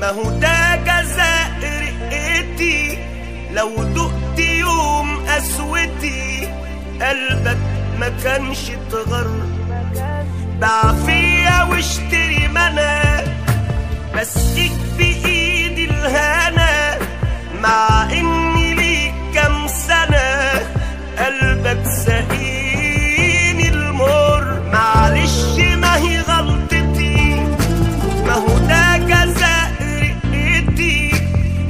ما هو ده جزاء رقتي، لو دقت يوم قسوتي قلبك ما كانش اتغر. باع فيا واشتري منى، بسقيك بايدي الهنا، مع اني ليك كام سنة قلبك سقيني المر. معلش ما هي غلطتي، ما هو ده جزاء رقتي،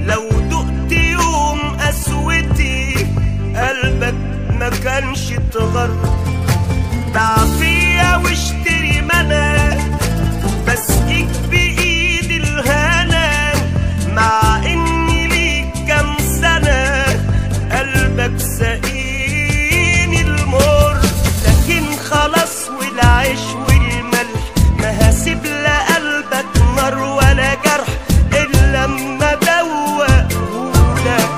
لو دقت يوم قسوتي قلبك ما كانش اتغر. باع فيا واشتري منى، بسقيك بايدي الهنا، مع اني ليك كام سنة قلبك سقيني المر. لكن خلاص والعيش والملح ما هسيب لا قلبك نار ولا جرح الا اما دوقهولك.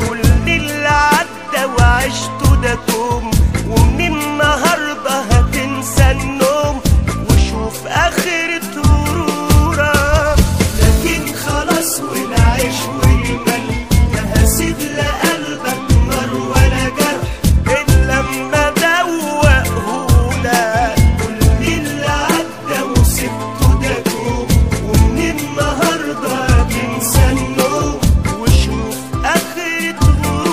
كل اللي عدى وعشته ده كوم، ومن النهارده هتنسى النوم وشوف اخرة غرورك. لكن خلاص والعيش والملح ما هسيب لا قلبك نار ولا جرح الا اما دوقهولك. كل اللي عدى وسبته ده كوم، ومن النهارده هتنسى النوم وشوف اخرة غرورك.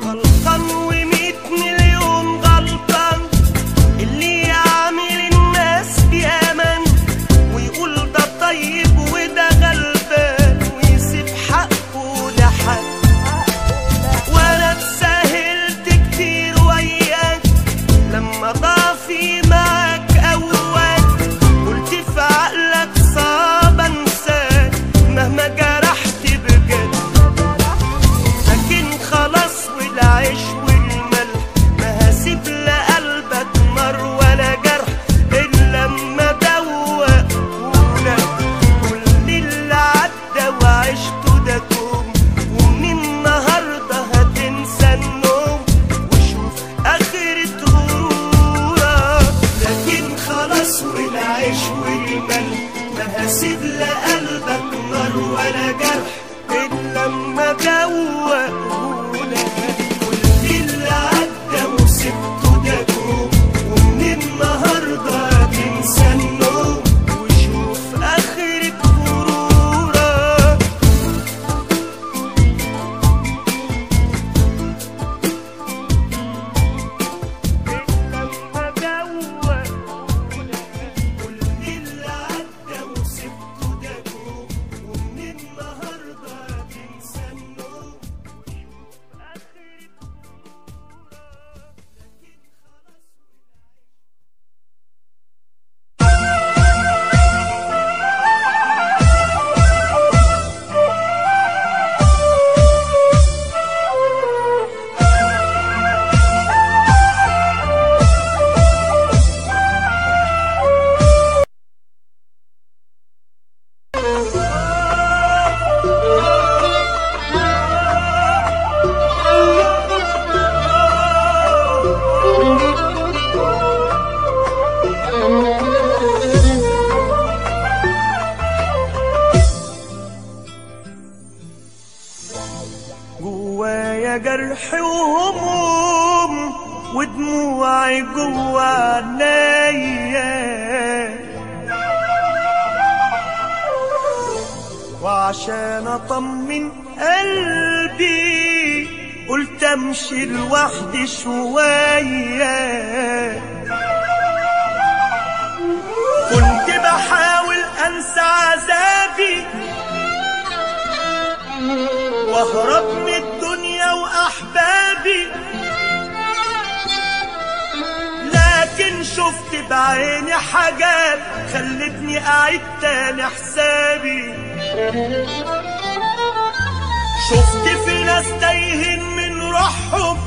غلطان وميت مليون غلطان، اللي يعامل الناس بأمان ويقول ده طيب وده غلبان ويسيب حقه لحد. وانا اتساهلت كتير وياك لما ضعفي معاك اوقات، قلت في عقلك صعب انساك مهما جرحت بجد. لكن خلاص والعيش والملح ما هسيب لا قلبك نار ولا جرح الا اما دوقهولك. كل اللي عدى وعشته ده كوم، ومن النهارده هتنسى النوم وشوف اخرة غرورك. لكن خلاص والعيش والملح ما هسيب لا قلبك نار ولا جرح الا اما دوقهولك. كل اللي عدى وسبته ده كوم، ومن النهارده هتنسى النوم وشوف اخرة غرورك. الا اما دوقهولك. كل اللي عدى وسبته ده كوم، ومن النهارده هتنسى النوم وشوف اخرة غرورك. لكن خلاص جوايا جرح وهموم ودموعي جوا عينيا، وعشان اطمن قلبي قلت امشي لوحدي شوية. كنت بحاول انسى عذابي واهرب من الدنيا واحبابي، لكن شفت شفت بعيني حاجات خلتني اعيد تاني حسابي. شفت في ناس تايهين من روحهم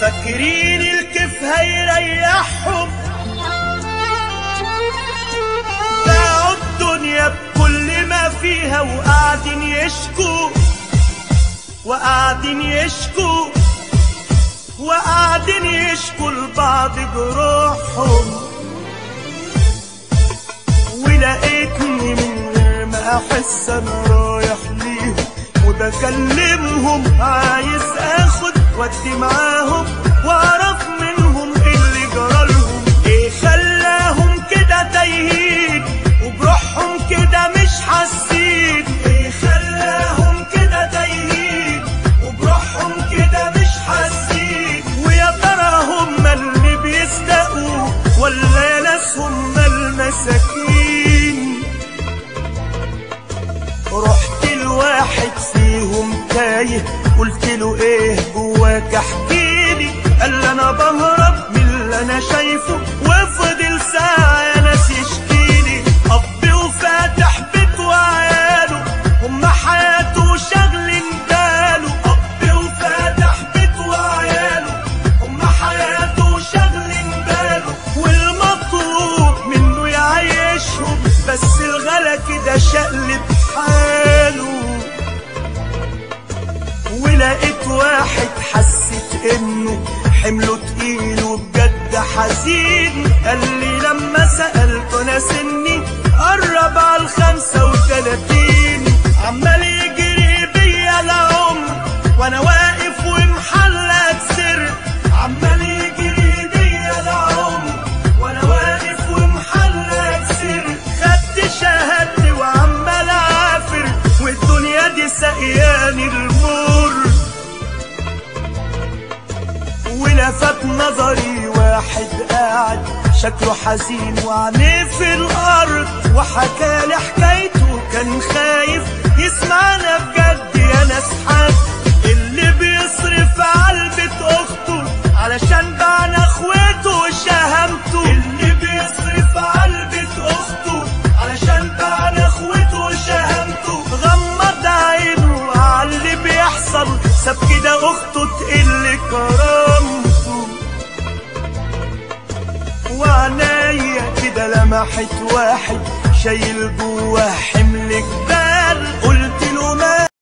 فاكرين الكيف هيريحهم، باعوا الدنيا بكل ما فيها وقاعدين يشكوا وقاعدين يشكوا وقاعدين يشكوا لبعض جروحهم. ولقيتني من غير ما احس انا رايح ليهم وبكلمهم عايز اخد وادي معاهم واعرف منهم ايه اللي جرالهم، ايه خلاهم كده تايهين وبروحهم كده مش حاسين، ايه خلاهم كده تايهين وبروحهم كده مش حاسين. ويا ترى هم اللي بيستقوا ولا ناس هم المساكين؟ رحت لواحد فيهم تايه قلت له ايه جواك احكيلي، قال لي انا بهرب من اللي انا شايفه، وفضل ساعة يا ناس يشكيلي. اب وفاتح بيت وعياله هم حياته شاغلين باله، اب وفاتح بيت وعياله هم حياته شاغلين باله، والمطلوب منه يعيشهم بس الغلا كده شقلب حاله. ولقيت واحد حسيت انه حمله تقيل وبجد حزين، قال لي لما سألته انا سني قرب على 35، عمال يجري بيا العمر وانا واقف ومحلق سر، عمال يجري بيا العمر وانا واقف ومحلق سر. خدت شهادتي وعمال اعافر والدنيا دي سقياني المر. ولفت نظري واحد قاعد شكله حزين وعينيه في الارض وحكالي حكايته، كان خايف يسمعنا بجد يا ناس. حد اللي بيصرف عالبيت اخته علشان بعنا اخوته وشهامته، اللي بيصرف عالبيت اخته علشان بعنا اخوته وشهامته، غمض عينه على اللي بيحصل ساب كده اخته تقل كرامته. وعنايا كده لمحت واحد شايل جواه حمل كبير